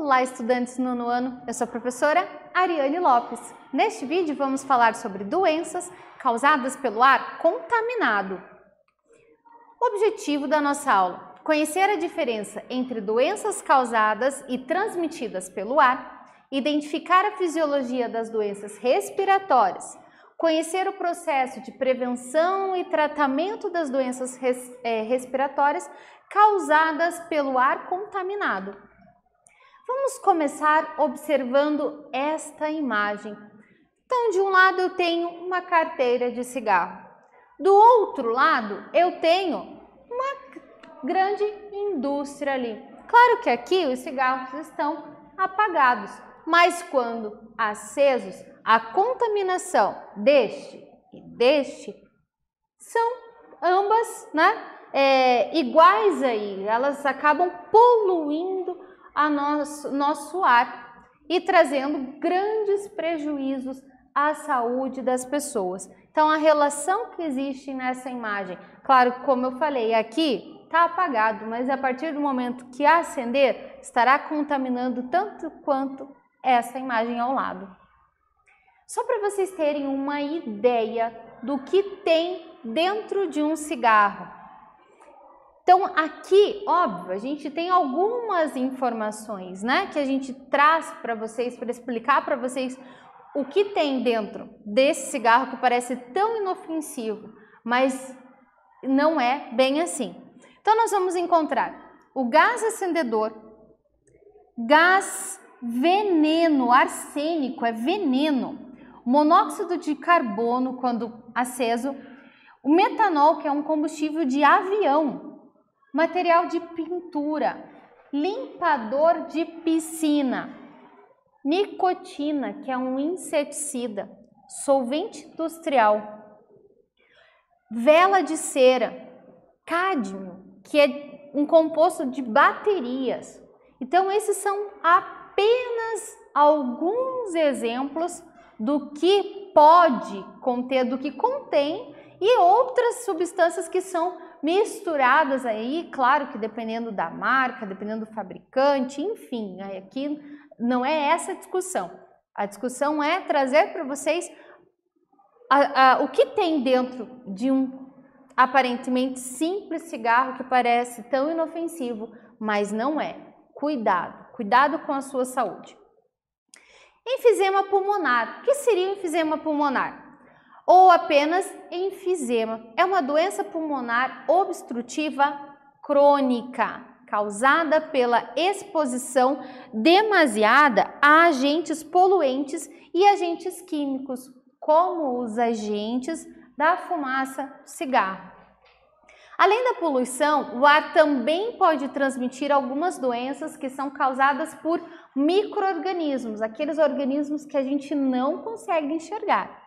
Olá, estudantes do nono ano, eu sou a professora Ariane Lopes. Neste vídeo vamos falar sobre doenças causadas pelo ar contaminado. O objetivo da nossa aula: conhecer a diferença entre doenças causadas e transmitidas pelo ar, identificar a fisiologia das doenças respiratórias, conhecer o processo de prevenção e tratamento das doenças respiratórias causadas pelo ar contaminado. Vamos começar observando esta imagem. Então, de um lado eu tenho uma carteira de cigarro. Do outro lado eu tenho uma grande indústria ali. Claro que aqui os cigarros estão apagados, mas quando acesos, a contaminação deste e deste são ambas, iguais aí. Elas acabam poluindo nosso ar e trazendo grandes prejuízos à saúde das pessoas. Então, a relação que existe nessa imagem, claro que, como eu falei, aqui está apagado, mas a partir do momento que acender, estará contaminando tanto quanto essa imagem ao lado. Só para vocês terem uma ideia do que tem dentro de um cigarro. Então, aqui, óbvio, a gente tem algumas informações, que a gente traz para vocês, para explicar para vocês o que tem dentro desse cigarro que parece tão inofensivo, mas não é bem assim. Então, nós vamos encontrar o gás acendedor, gás veneno, arsênico, é veneno, monóxido de carbono, quando aceso, o metanol, que é um combustível de avião, material de pintura, limpador de piscina, nicotina, que é um inseticida, solvente industrial, vela de cera, cádmio, que é um composto de baterias. Então, esses são apenas alguns exemplos do que pode conter, do que contém, e outras substâncias que são misturadas aí, claro que dependendo da marca, dependendo do fabricante, enfim, aqui não é essa a discussão. A discussão é trazer para vocês o que tem dentro de um aparentemente simples cigarro que parece tão inofensivo, mas não é. Cuidado com a sua saúde. Enfisema pulmonar. O que seria o enfisema pulmonar? Ou apenas enfisema. É uma doença pulmonar obstrutiva crônica, causada pela exposição demasiada a agentes poluentes e agentes químicos, como os agentes da fumaça do cigarro. Além da poluição, o ar também pode transmitir algumas doenças que são causadas por micro-organismos, aqueles organismos que a gente não consegue enxergar.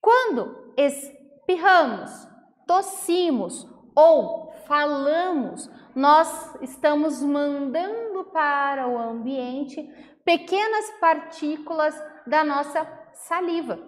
Quando espirramos, tossimos ou falamos, nós estamos mandando para o ambiente pequenas partículas da nossa saliva.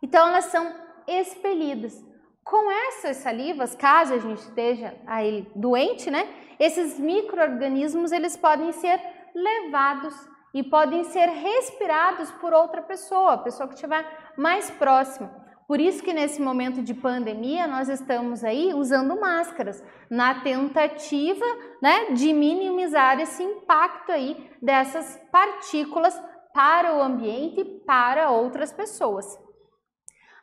Então, elas são expelidas. Com essas salivas, caso a gente esteja aí doente, esses micro-organismos eles podem ser levados e podem ser respirados por outra pessoa, a pessoa que estiver mais próxima. Por isso que nesse momento de pandemia nós estamos aí usando máscaras, na tentativa de minimizar esse impacto aí dessas partículas para o ambiente e para outras pessoas.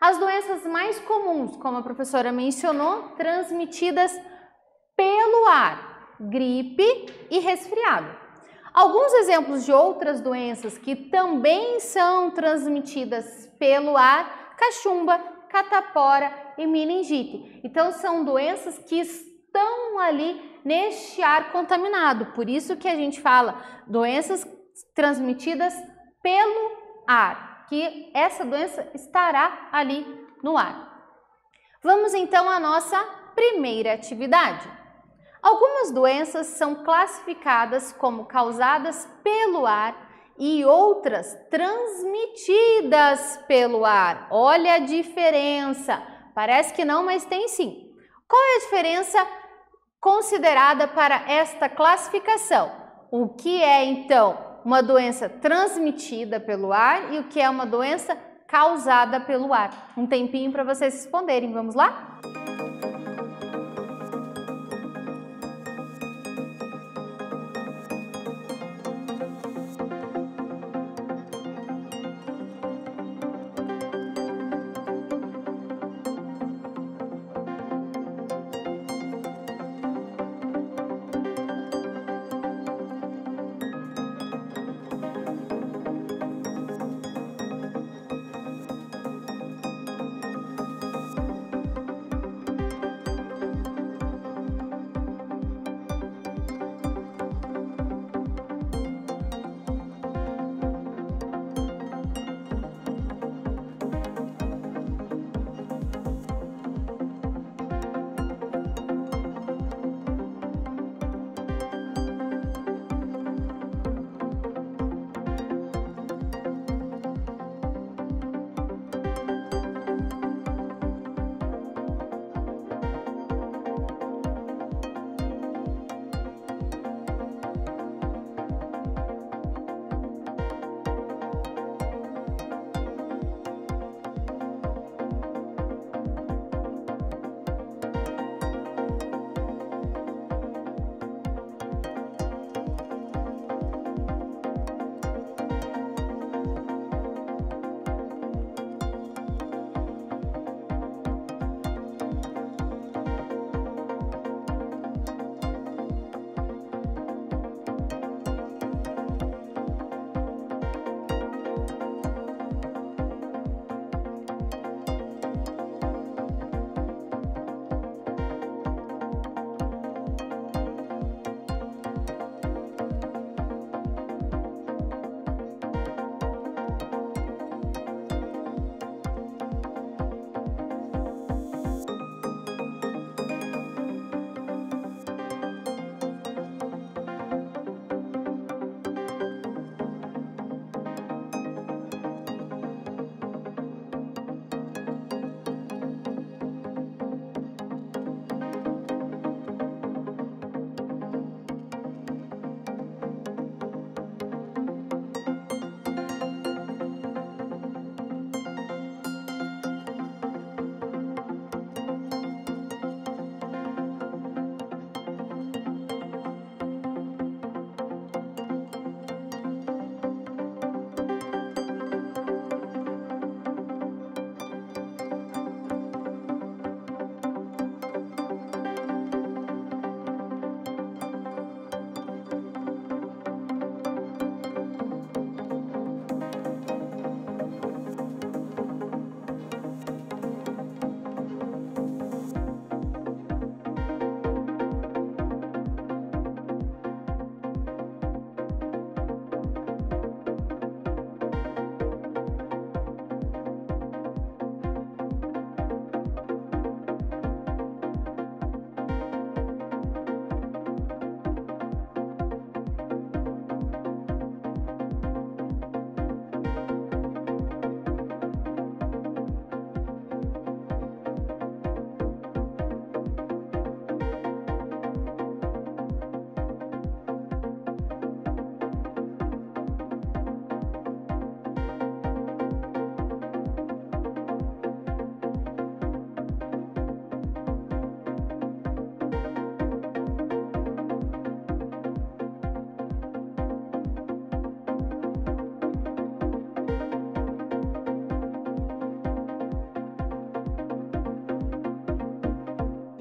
As doenças mais comuns, como a professora mencionou, transmitidas pelo ar, gripe e resfriado. Alguns exemplos de outras doenças que também são transmitidas pelo ar: cachumba, catapora e meningite. Então, são doenças que estão ali neste ar contaminado. Por isso que a gente fala doenças transmitidas pelo ar, que essa doença estará ali no ar. Vamos então à nossa primeira atividade. Algumas doenças são classificadas como causadas pelo ar e outras transmitidas pelo ar. Olha a diferença. Parece que não, mas tem sim. Qual é a diferença considerada para esta classificação? O que é então uma doença transmitida pelo ar e o que é uma doença causada pelo ar. Um tempinho para vocês responderem, vamos lá?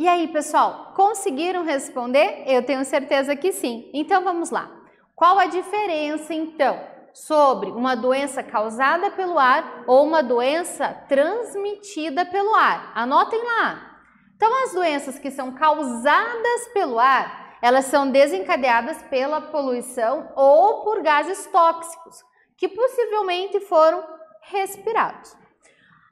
E aí, pessoal, conseguiram responder? Eu tenho certeza que sim. Então, vamos lá. Qual a diferença, então, sobre uma doença causada pelo ar ou uma doença transmitida pelo ar? Anotem lá. Então, as doenças que são causadas pelo ar, elas são desencadeadas pela poluição ou por gases tóxicos, que possivelmente foram respirados.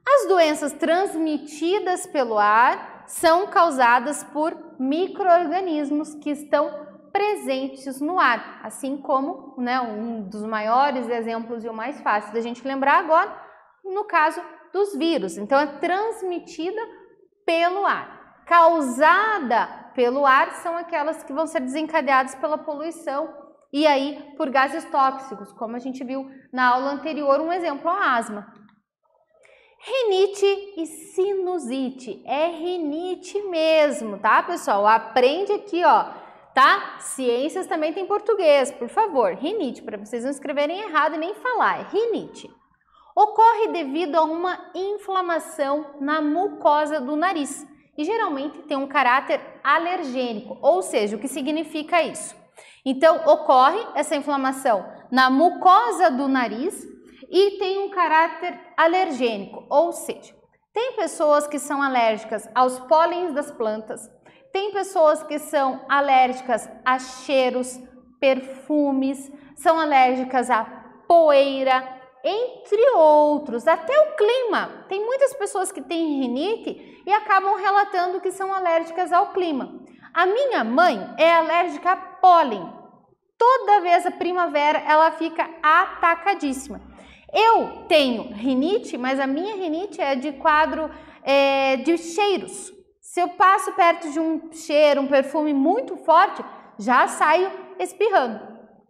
As doenças transmitidas pelo ar são causadas por micro-organismos que estão presentes no ar, assim como, um dos maiores exemplos e o mais fácil da gente lembrar agora, no caso dos vírus. Então, é transmitida pelo ar. Causada pelo ar são aquelas que vão ser desencadeadas pela poluição E aí, por gases tóxicos, como a gente viu na aula anterior, um exemplo, a asma. Rinite e sinusite, é rinite mesmo, tá, pessoal? Aprende aqui, ó, tá? Ciências também tem português, por favor. Rinite, para vocês não escreverem errado e nem falar, é rinite. Ocorre devido a uma inflamação na mucosa do nariz e geralmente tem um caráter alergênico, ou seja, o que significa isso? Então, ocorre essa inflamação na mucosa do nariz e tem um caráter alergênico, ou seja, tem pessoas que são alérgicas aos pólens das plantas, tem pessoas que são alérgicas a cheiros, perfumes, são alérgicas a poeira, entre outros, até o clima. Tem muitas pessoas que têm rinite e acabam relatando que são alérgicas ao clima. A minha mãe é alérgica a pólen. Toda vez a primavera ela fica atacadíssima. Eu tenho rinite, mas a minha rinite é de quadro de cheiros. Se eu passo perto de um cheiro, um perfume muito forte, já saio espirrando.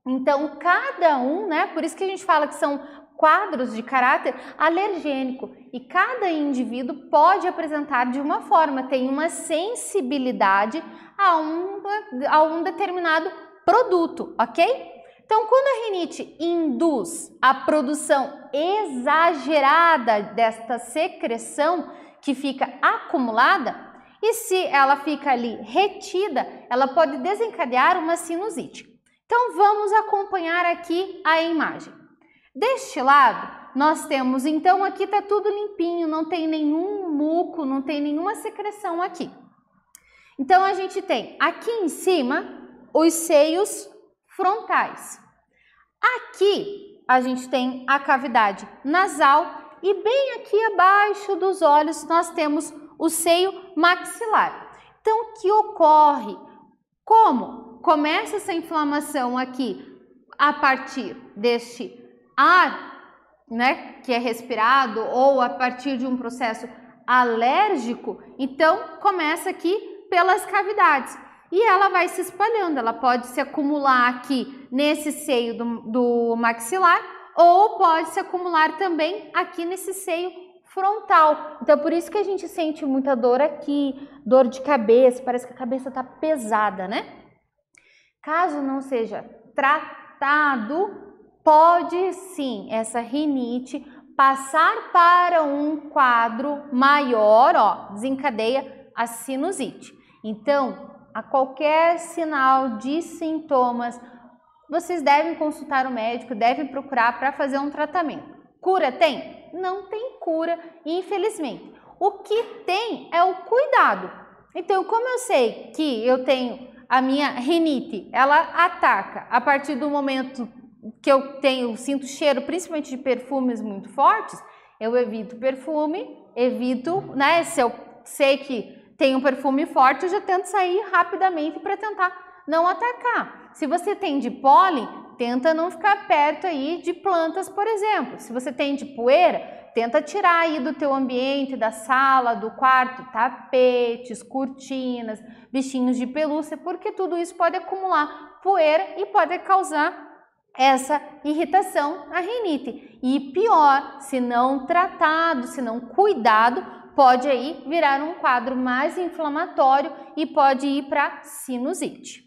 Então, cada um, né? Por isso que a gente fala que são quadros de caráter alergênico e cada indivíduo pode apresentar de uma forma, tem uma sensibilidade a um determinado produto, ok? Então, quando a rinite induz a produção exagerada desta secreção que fica acumulada, e se ela fica ali retida, ela pode desencadear uma sinusite. Então, vamos acompanhar aqui a imagem. Deste lado, nós temos, então, aqui está tudo limpinho, não tem nenhum muco, não tem nenhuma secreção aqui. Então, a gente tem aqui em cima os seios frontais. Aqui, a gente tem a cavidade nasal e bem aqui abaixo dos olhos nós temos o seio maxilar. Então, o que ocorre? Como começa essa inflamação aqui a partir deste ar, né, que é respirado ou a partir de um processo alérgico, então começa aqui pelas cavidades e ela vai se espalhando, ela pode se acumular aqui nesse seio do maxilar ou pode se acumular também aqui nesse seio frontal. Então por isso que a gente sente muita dor aqui, dor de cabeça, parece que a cabeça está pesada, né? Caso não seja tratado, pode sim essa rinite passar para um quadro maior, ó, desencadeia a sinusite. Então, a qualquer sinal de sintomas, vocês devem consultar o médico, devem procurar para fazer um tratamento. Cura tem? Não tem cura, infelizmente. O que tem é o cuidado. Então, como eu sei que eu tenho a minha rinite, ela ataca a partir do momento que eu sinto cheiro, principalmente de perfumes muito fortes, eu evito perfume, né? Se eu sei que tem um perfume forte, eu já tento sair rapidamente para tentar não atacar. Se você tem de pólen, tenta não ficar perto aí de plantas, por exemplo. Se você tem de poeira, tenta tirar aí do teu ambiente, da sala, do quarto, tapetes, cortinas, bichinhos de pelúcia, porque tudo isso pode acumular poeira e pode causar essa irritação, a rinite. E pior, se não tratado, se não cuidado, pode aí virar um quadro mais inflamatório e pode ir para sinusite.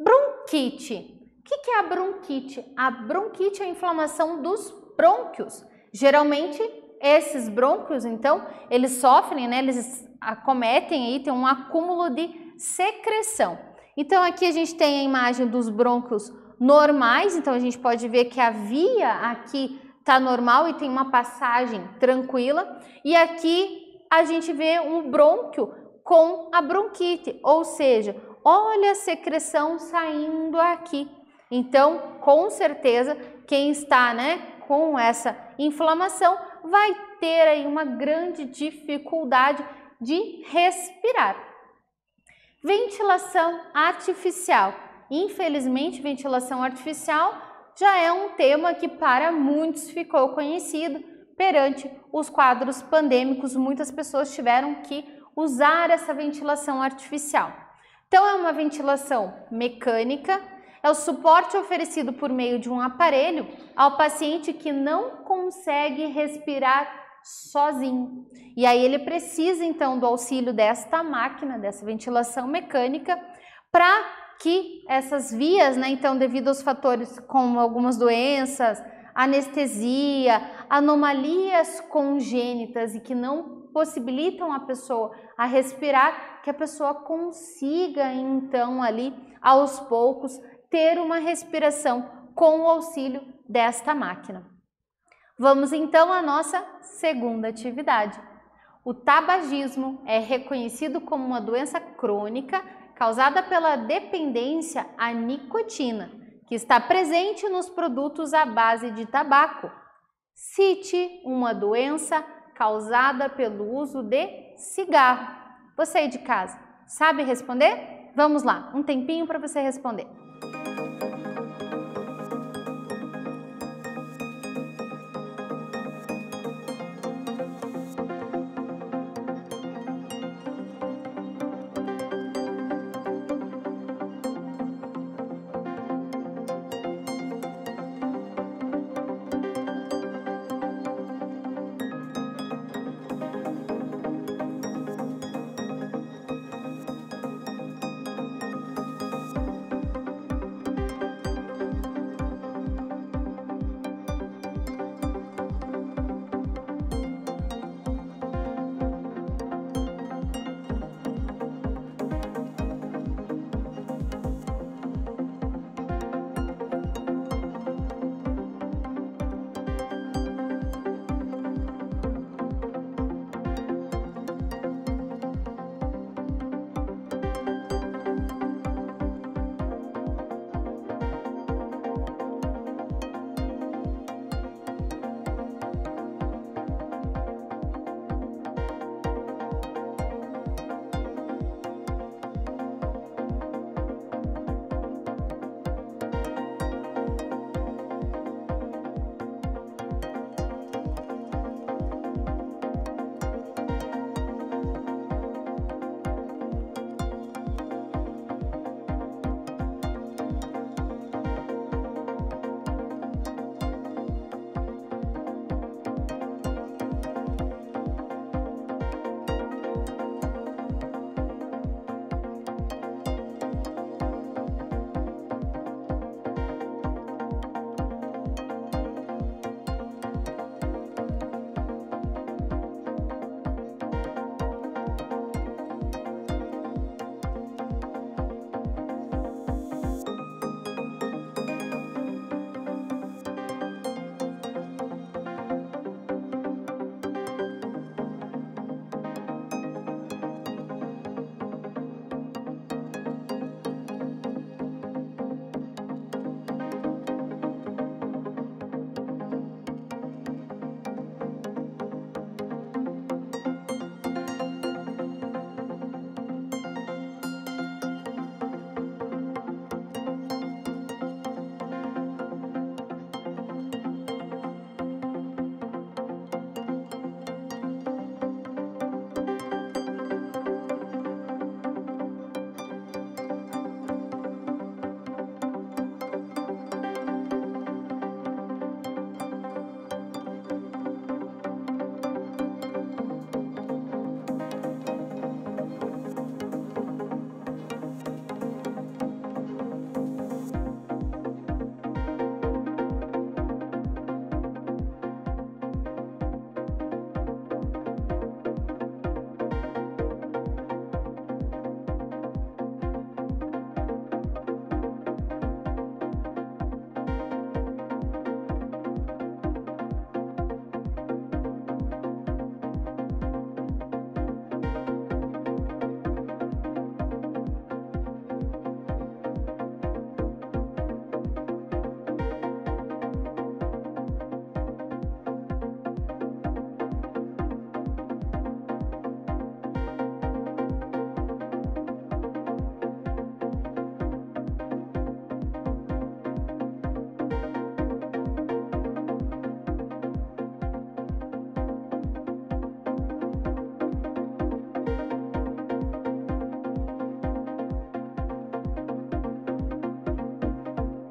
Bronquite. O que é a bronquite? A bronquite é a inflamação dos brônquios. Geralmente, esses brônquios, então, eles sofrem, né? Eles acometem aí, tem um acúmulo de secreção. Então, aqui a gente tem a imagem dos brônquios normais, então a gente pode ver que a via aqui está normal e tem uma passagem tranquila, e aqui a gente vê um brônquio com a bronquite, ou seja, olha a secreção saindo aqui. Então, com certeza, quem está, né, com essa inflamação vai ter aí uma grande dificuldade de respirar. Ventilação artificial. Infelizmente, ventilação artificial já é um tema que para muitos ficou conhecido. Perante os quadros pandêmicos, muitas pessoas tiveram que usar essa ventilação artificial. Então, é uma ventilação mecânica, É o suporte oferecido por meio de um aparelho ao paciente que não consegue respirar sozinho. E aí ele precisa então do auxílio desta máquina, dessa ventilação mecânica, para que essas vias, né, então devido aos fatores como algumas doenças, anestesia, anomalias congênitas e que não possibilitam a pessoa a respirar, que a pessoa consiga então ali aos poucos ter uma respiração com o auxílio desta máquina. Vamos então à nossa segunda atividade. O tabagismo é reconhecido como uma doença crônica causada pela dependência à nicotina, que está presente nos produtos à base de tabaco. Cite uma doença causada pelo uso de cigarro. Você aí de casa, sabe responder? Vamos lá, um tempinho para você responder.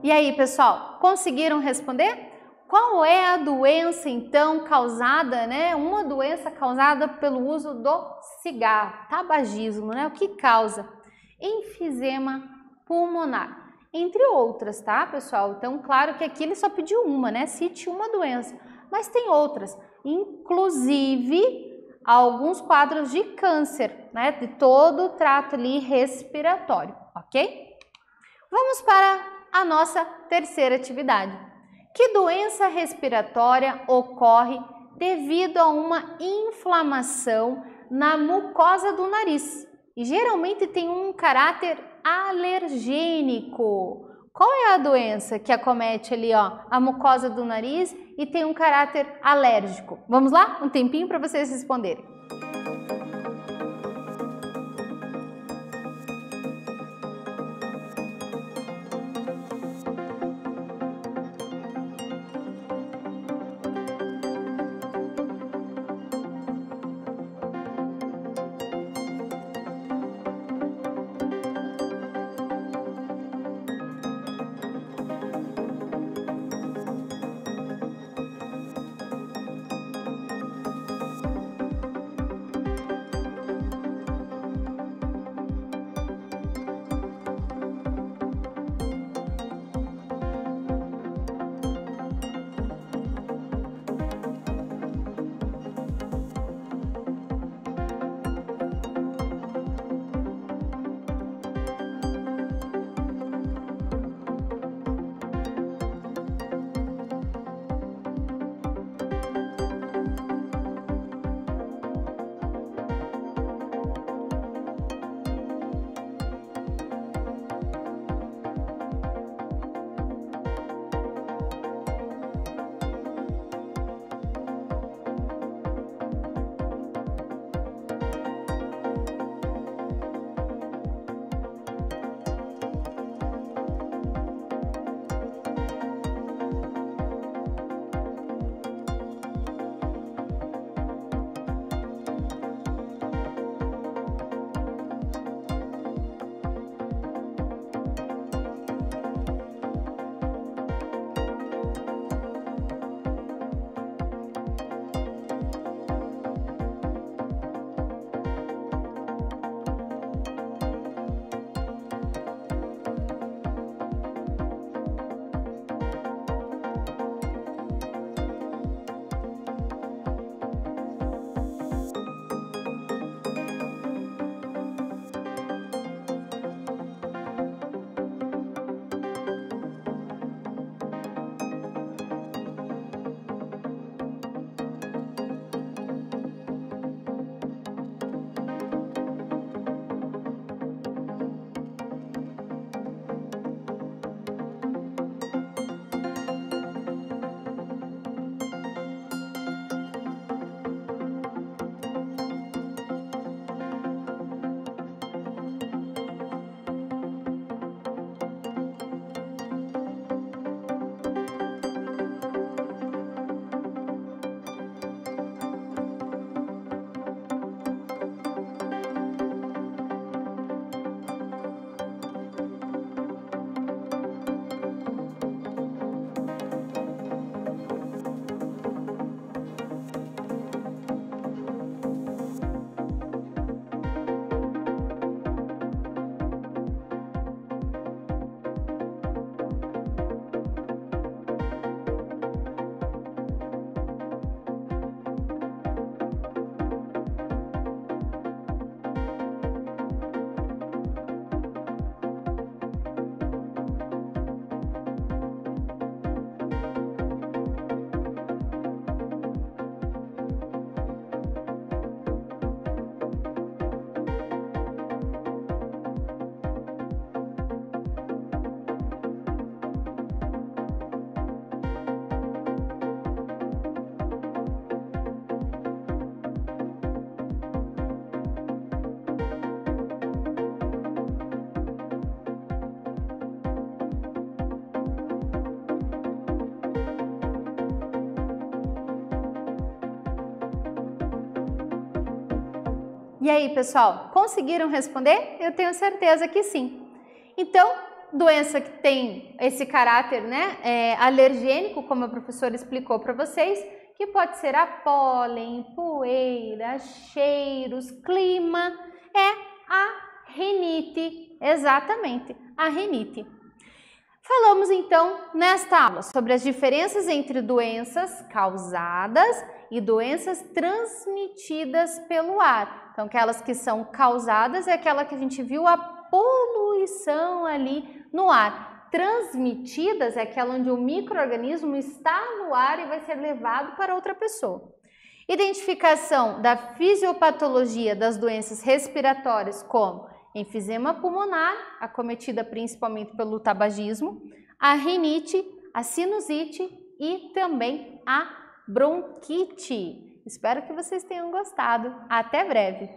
E aí, pessoal, conseguiram responder? Qual é a doença, então, causada, né? Uma doença causada pelo uso do cigarro, tabagismo, né? O que causa? Enfisema pulmonar, entre outras, tá, pessoal? Então, claro que aqui ele só pediu uma, né? Cite uma doença, mas tem outras, inclusive alguns quadros de câncer, né? De todo o trato ali respiratório, ok? Vamos para a nossa terceira atividade. Que doença respiratória ocorre devido a uma inflamação na mucosa do nariz e geralmente tem um caráter alergênico? Qual é a doença que acomete ali, ó, a mucosa do nariz e tem um caráter alérgico? Vamos lá? Um tempinho para vocês responderem. E aí, pessoal, conseguiram responder? Eu tenho certeza que sim. Então, doença que tem esse caráter, né, alergênico, como a professora explicou para vocês, que pode ser a pólen, poeira, cheiros, clima, é a rinite, exatamente, a rinite. Falamos então nesta aula sobre as diferenças entre doenças causadas e doenças transmitidas pelo ar. Então, aquelas que são causadas é aquela que a gente viu a poluição ali no ar. Transmitidas é aquela onde o micro-organismo está no ar e vai ser levado para outra pessoa. Identificação da fisiopatologia das doenças respiratórias como enfisema pulmonar, acometida principalmente pelo tabagismo, a rinite, a sinusite e também a bronquite. Espero que vocês tenham gostado. Até breve!